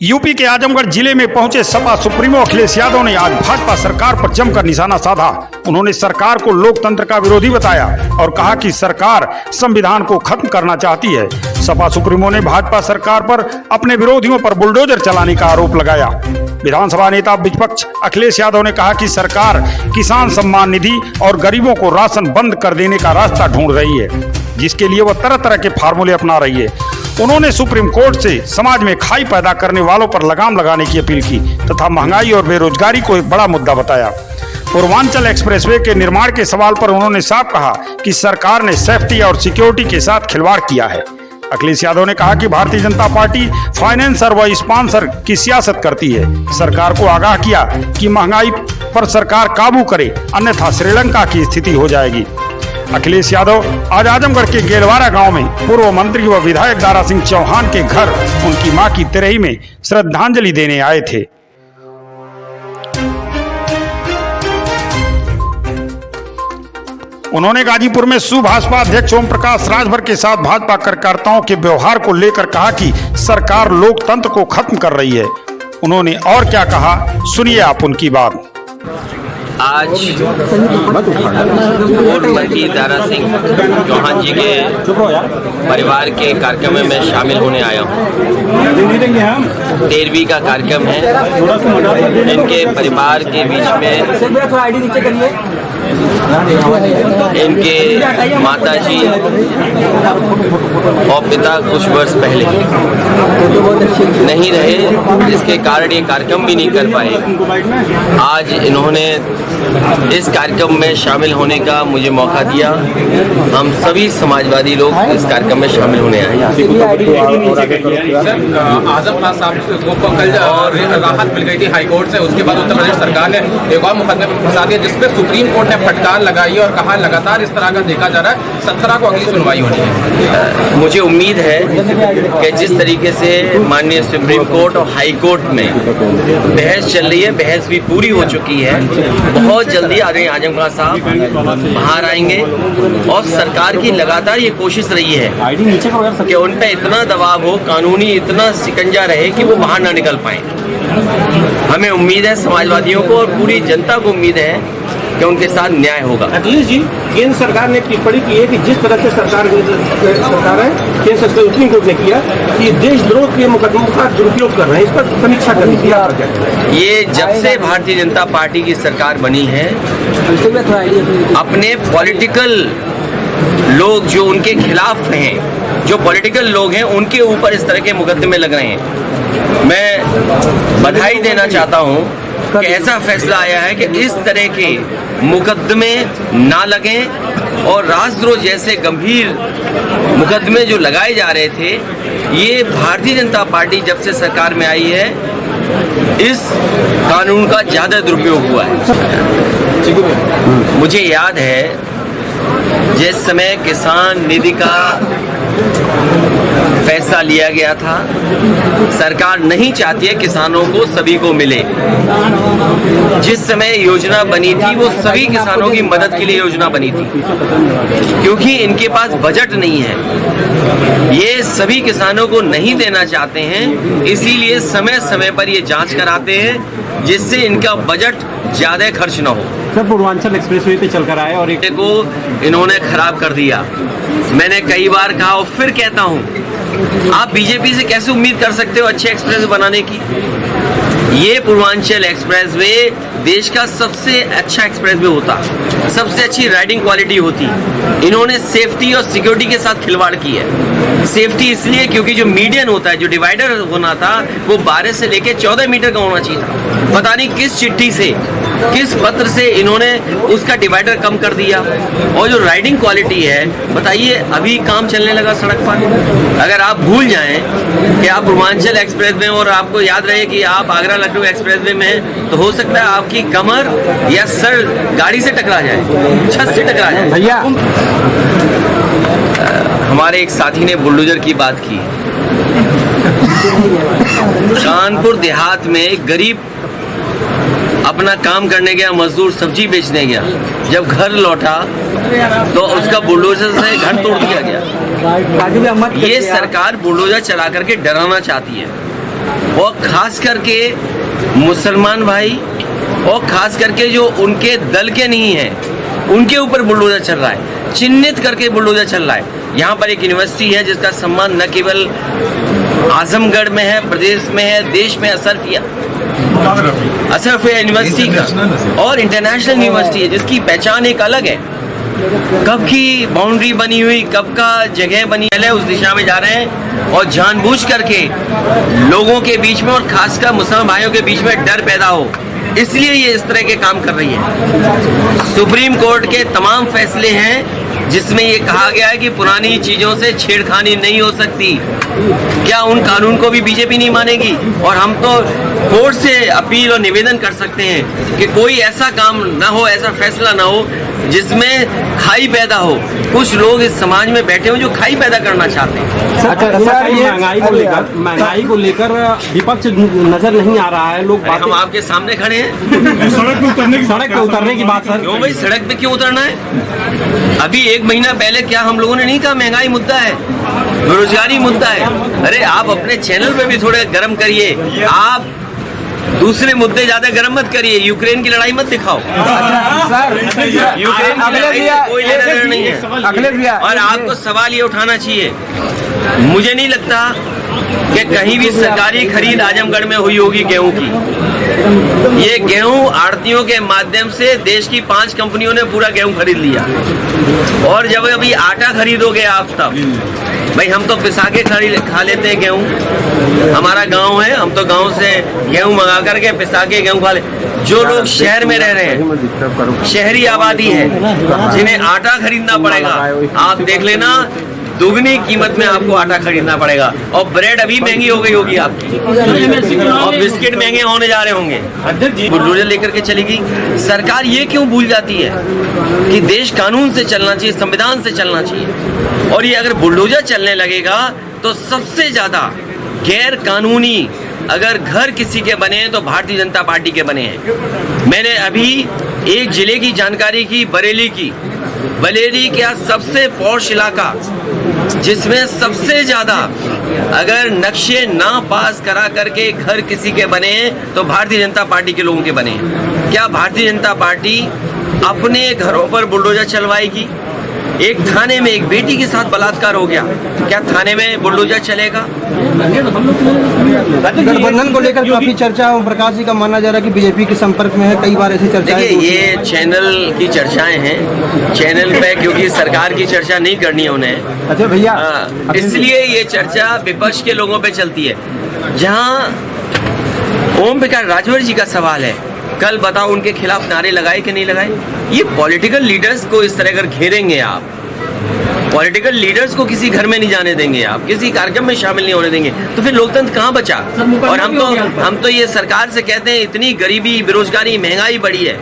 UP के आजमगढ़ जिले में पहुंचे सपा सुप्रीमो अखिलेश यादव ने आज भाजपा सरकार पर जमकर निशाना साधा। उन्होंने सरकार को लोकतंत्र का विरोधी बताया और कहा कि सरकार संविधान को खत्म करना चाहती है। सपा सुप्रीमो ने भाजपा सरकार पर अपने विरोधियों पर बुलडोजर चलाने का आरोप लगाया। विधानसभा नेता विपक्ष अखिलेश यादव ने कहा कि सरकार किसान सम्मान निधि और गरीबों को राशन बंद कर देने का रास्ता ढूंढ रही है, जिसके लिए वह तरह तरह के फार्मूले अपना रही है। उन्होंने सुप्रीम कोर्ट से समाज में खाई पैदा करने वालों पर लगाम लगाने की अपील की तथा महंगाई और बेरोजगारी को एक बड़ा मुद्दा बताया। पूर्वांचल एक्सप्रेसवे के निर्माण के सवाल पर उन्होंने साफ कहा कि सरकार ने सेफ्टी और सिक्योरिटी के साथ खिलवाड़ किया है। अखिलेश यादव ने कहा कि भारतीय जनता पार्टी फाइनेंसर व स्पॉन्सर की सियासत करती है। सरकार को आगाह किया कि महंगाई पर सरकार काबू करे, अन्यथा श्रीलंका की स्थिति हो जाएगी। अखिलेश यादव आज आजमगढ़ के गेलवारा गांव में पूर्व मंत्री व विधायक दारा सिंह चौहान के घर उनकी मां की तिरही में श्रद्धांजलि देने आए थे। उन्होंने गाजीपुर में भाजपा अध्यक्ष ओम प्रकाश राजभर के साथ भाजपा कार्यकर्ताओं के व्यवहार को लेकर कहा कि सरकार लोकतंत्र को खत्म कर रही है। उन्होंने और क्या कहा, सुनिए आप उनकी बात। आज पूर्व मंत्री दारा सिंह चौहान जी के परिवार के कार्यक्रम में मैं शामिल होने आया हूँ। 13वीं का कार्यक्रम है। इनके परिवार के बीच में इनके माताजी और पिता कुछ वर्ष पहले नहीं रहे, इसके कारण ये कार्यक्रम भी नहीं कर पाए। आज इन्होंने इस कार्यक्रम में शामिल होने का मुझे मौका दिया। हम सभी समाजवादी लोग इस कार्यक्रम में शामिल होने आए। आजम खान साहब को कल और राहत मिल गई थी हाई कोर्ट से, उसके बाद उत्तर प्रदेश सरकार ने एक और मुकदमे में फंसा दिया, जिसमें सुप्रीम कोर्ट ने फटकार लगाई और कहा लगातार इस तरह का देखा जा रहा है, 17 को अगली सुनवाई होनी है। मुझे उम्मीद है कि जिस तरीके से माननीय सुप्रीम कोर्ट और हाई कोर्ट में बहस चल रही है, बहस भी पूरी हो चुकी है। बहुत जल्दी आजम खान साहब बाहर आएंगे और सरकार की लगातार ये कोशिश रही है कि उन पर इतना दबाव हो, कानूनी इतना शिकंजा रहे कि वो बाहर ना निकल पाए। हमें उम्मीद है, समाजवादियों को और पूरी जनता को उम्मीद है कि उनके साथ न्याय होगा। अखिलेश जी, केंद्र सरकार ने टिप्पणी की है कि जिस तरह से सरकार है केंद्र सुप्रीम कोर्ट ने किया कि देशद्रोह के मुकदमों का दुरुपयोग कर रहे हैं, इस पर समीक्षा करनी थी। ये जब से भारतीय जनता पार्टी की सरकार बनी है, अपने पॉलिटिकल लोग जो उनके खिलाफ हैं, जो पॉलिटिकल लोग हैं, उनके ऊपर इस तरह के मुकदमे लग रहे हैं। मैं बधाई देना चाहता हूँ कि ऐसा फैसला आया है कि इस तरह के मुकदमे ना लगें और राजद्रोह जैसे गंभीर मुकदमे जो लगाए जा रहे थे, ये भारतीय जनता पार्टी जब से सरकार में आई है, इस कानून का ज़्यादा दुरुपयोग हुआ है। मुझे याद है जिस समय किसान निधि का फैसला लिया गया था, सरकार नहीं चाहती है किसानों को सभी को मिले। जिस समय योजना बनी थी, वो सभी किसानों की मदद के लिए योजना बनी थी, क्योंकि इनके पास बजट नहीं है। ये सभी किसानों को नहीं देना चाहते हैं, इसीलिए समय समय पर ये जांच कराते हैं, जिससे इनका बजट ज्यादा खर्च न हो। सर, पूर्वांचल एक्सप्रेसवे पे चलकर आए और एक को इन्होंने खराब कर दिया। मैंने कई बार कहा और फिर कहता हूं, आप बीजेपी से कैसे उम्मीद कर सकते हो अच्छे एक्सप्रेसवे बनाने की? ये पूर्वांचल एक्सप्रेसवे देश का सबसे अच्छा एक्सप्रेसवे होता, सबसे अच्छी राइडिंग क्वालिटी होती। इन्होंने सेफ्टी और सिक्योरिटी के साथ खिलवाड़ की है। सेफ्टी इसलिए क्योंकि जो मीडियन होता है, जो डिवाइडर होना था, वो 12 से लेकर 14 मीटर का होना चाहिए था। पता नहीं किस चिट्ठी से, किस पत्र से इन्होंने उसका डिवाइडर कम कर दिया। और जो राइडिंग क्वालिटी है, बताइए, अभी काम चलने लगा सड़क पर। अगर आप भूल जाएं कि आप पूर्वांचल एक्सप्रेस में और आपको याद रहे कि आप आगरा लखनऊ एक्सप्रेस वे में हैं, तो हो सकता है आपकी कमर या सर गाड़ी से टकरा जाए, छत से टकरा जाए। भैया, हमारे एक साथी ने बुलडोजर की बात की। कानपुर देहात में एक गरीब अपना काम करने गया, मजदूर सब्जी बेचने गया, जब घर लौटा तो उसका बुलडोजर से घर तोड़ दिया गया। ये सरकार बुलडोजर चला करके डराना चाहती है। और खास करके मुसलमान भाई और खास करके जो उनके दल के नहीं हैं उनके ऊपर बुलडोजर चल रहा है, चिन्हित करके बुलडोजर चल रहा है। यहाँ पर एक यूनिवर्सिटी है जिसका सम्मान न केवल आजमगढ़ में है, प्रदेश में है, देश में अशरफिया यूनिवर्सिटी का और इंटरनेशनल यूनिवर्सिटी है जिसकी पहचान एक अलग है। कब की बाउंड्री बनी हुई, कब का जगह बनी है, उस दिशा में जा रहे हैं और जानबूझ करके लोगों के बीच में और खासकर मुसलमान भाइयों के बीच में डर पैदा हो, इसलिए ये इस तरह के काम कर रही है। सुप्रीम कोर्ट के तमाम फैसले हैं जिसमें ये कहा गया है कि पुरानी चीजों से छेड़खानी नहीं हो सकती। क्या उन कानून को भी बीजेपी नहीं मानेगी? और हम तो कोर्ट से अपील और निवेदन कर सकते हैं कि कोई ऐसा काम ना हो, ऐसा फैसला ना हो जिसमें खाई पैदा हो। कुछ लोग इस समाज में बैठे हो जो खाई पैदा करना चाहते हैं। सर, ये महंगाई को लेकर विपक्ष नजर नहीं आ रहा है। लोग हम आपके सामने खड़े हैं। सड़क पे उतरने की बात सर, क्यों भाई, सड़क पे क्यों उतरना है? अभी एक महीना पहले क्या हम लोगों ने नहीं कहा महंगाई मुद्दा है, बेरोजगारी मुद्दा है? अरे आप अपने चैनल पे भी थोड़े गर्म करिए, आप दूसरे मुद्दे ज्यादा गर्म मत करिए। यूक्रेन की लड़ाई मत दिखाओ। यूक्रेन की लड़ाई से कोई लेना देना नहीं है। और आपको सवाल ये उठाना चाहिए, मुझे नहीं लगता कि कहीं भी सरकारी खरीद आजमगढ़ में हुई होगी गेहूं की। ये गेहूं आड़तियों के माध्यम से देश की 5 कंपनियों ने पूरा गेहूं खरीद लिया। और जब अभी आटा खरीदोगे आप, तब भाई हम तो पिसा के खा लेते हैं गेहूं। हमारा गांव है, हम तो गांव से गेहूं मंगा करके पिसा के गेहूं खा ले। जो लोग शहर में रह रहे हैं, शहरी आबादी है, जिन्हें आटा खरीदना पड़ेगा, आप देख लेना दुगनी कीमत में आपको आटा खरीदना पड़ेगा। और ब्रेड अभी महंगी हो गई होगी आपकी, और बिस्किट महंगे होने जा रहे होंगे। बुलडोजर लेकर के चलेगी सरकार। ये क्यों भूल जाती है कि देश कानून से चलना चाहिए, संविधान से चलना चाहिए। और ये अगर बुलडोजर चलने लगेगा तो सबसे ज्यादा गैर कानूनी अगर घर किसी के बने हैं तो भारतीय जनता पार्टी के बने हैं। मैंने अभी एक जिले की जानकारी की, बरेली का सबसे पॉश इलाका, जिसमें सबसे ज्यादा अगर नक्शे ना पास करा करके घर किसी के बने हैं तो भारतीय जनता पार्टी के लोगों के बने हैं। क्या भारतीय जनता पार्टी अपने घरों पर बुलडोजर चलवाएगी? एक थाने में एक बेटी के साथ बलात्कार हो गया, क्या थाने में बुलडोजर चलेगा? गठबंधन को लेकर काफी चर्चा है। ओम प्रकाश जी का मानना जा रहा है कि बीजेपी के संपर्क में है, कई बार ऐसी चर्चा। देखिए, ये चैनल की चर्चाएं हैं, चैनल पे क्योंकि सरकार की चर्चा नहीं करनी है उन्हें। अच्छा भैया, इसलिए ये चर्चा विपक्ष के लोगों पे चलती है। जहां ओम प्रकाश राजभर जी का सवाल है, कल बताओ उनके खिलाफ नारे लगाए कि नहीं लगाए? ये पॉलिटिकल लीडर्स को इस तरह अगर घेरेंगे आप, पॉलिटिकल लीडर्स को किसी घर में नहीं जाने देंगे आप, किसी कार्यक्रम में शामिल नहीं होने देंगे, तो फिर लोकतंत्र कहाँ बचा? और हम तो ये सरकार से कहते हैं इतनी गरीबी, बेरोजगारी, महंगाई बढ़ी है,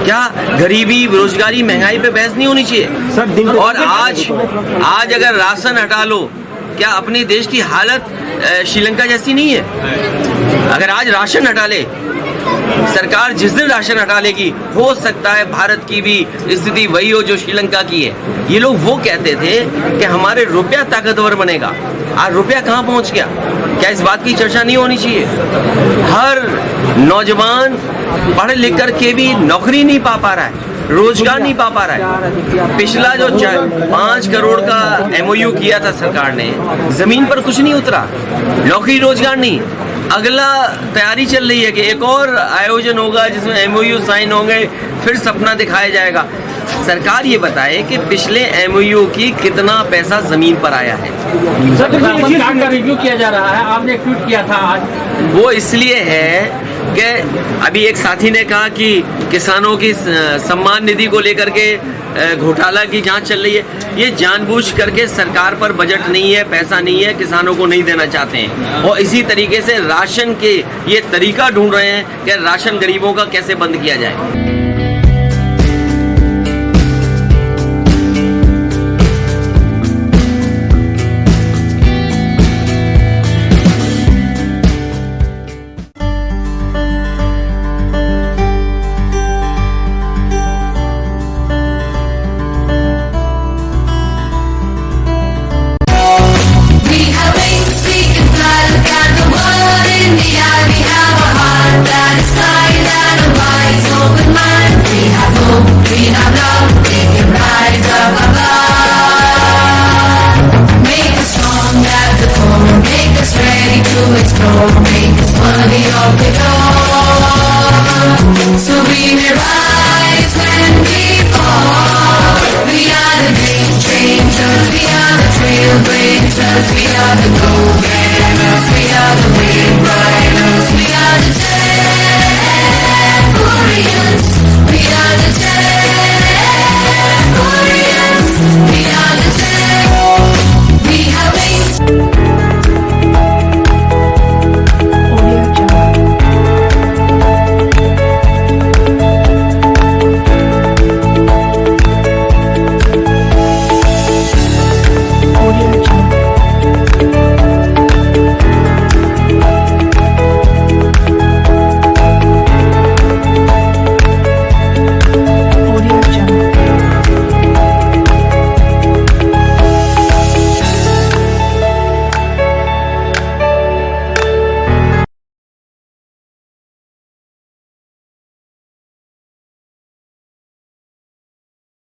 क्या गरीबी, बेरोजगारी, महंगाई पे बहस नहीं होनी चाहिए? और आज अगर राशन हटा लो, क्या अपने देश की हालत श्रीलंका जैसी नहीं है? अगर आज राशन हटा ले सरकार, जिस दिन राशन हटा लेगी, हो सकता है भारत की भी स्थिति वही हो जो श्रीलंका की है। ये लोग वो कहते थे कि हमारे रुपया ताकतवर बनेगा, आज रुपया कहाँ पहुंच गया? क्या इस बात की चर्चा नहीं होनी चाहिए? हर नौजवान पढ़ लिख कर के भी नौकरी नहीं पा रहा है, रोजगार नहीं पा रहा है। पिछला जो 5 करोड़ का MOU किया था सरकार ने, जमीन पर कुछ नहीं उतरा, नौकरी रोजगार नहीं। अगला तैयारी चल रही है कि एक और आयोजन होगा जिसमें MOU साइन होंगे, फिर सपना दिखाया जाएगा। सरकार ये बताए कि पिछले MOU की कितना पैसा जमीन पर आया है। सरकार का रिव्यू किया जा रहा है, आपने ट्वीट किया था आज। वो इसलिए है कि अभी एक साथी ने कहा कि किसानों की सम्मान निधि को लेकर के घोटाला की जांच चल रही है। ये जानबूझ करके सरकार पर बजट नहीं है, पैसा नहीं है, किसानों को नहीं देना चाहते हैं। और इसी तरीके से राशन के ये तरीका ढूंढ रहे हैं कि राशन गरीबों का कैसे बंद किया जाए। We have wings, we can fly, look at the world. to explore, make us worthy of it all. So we may rise when we fall. We are the dream changers, we are the trailblazers, we are the go-getters, we are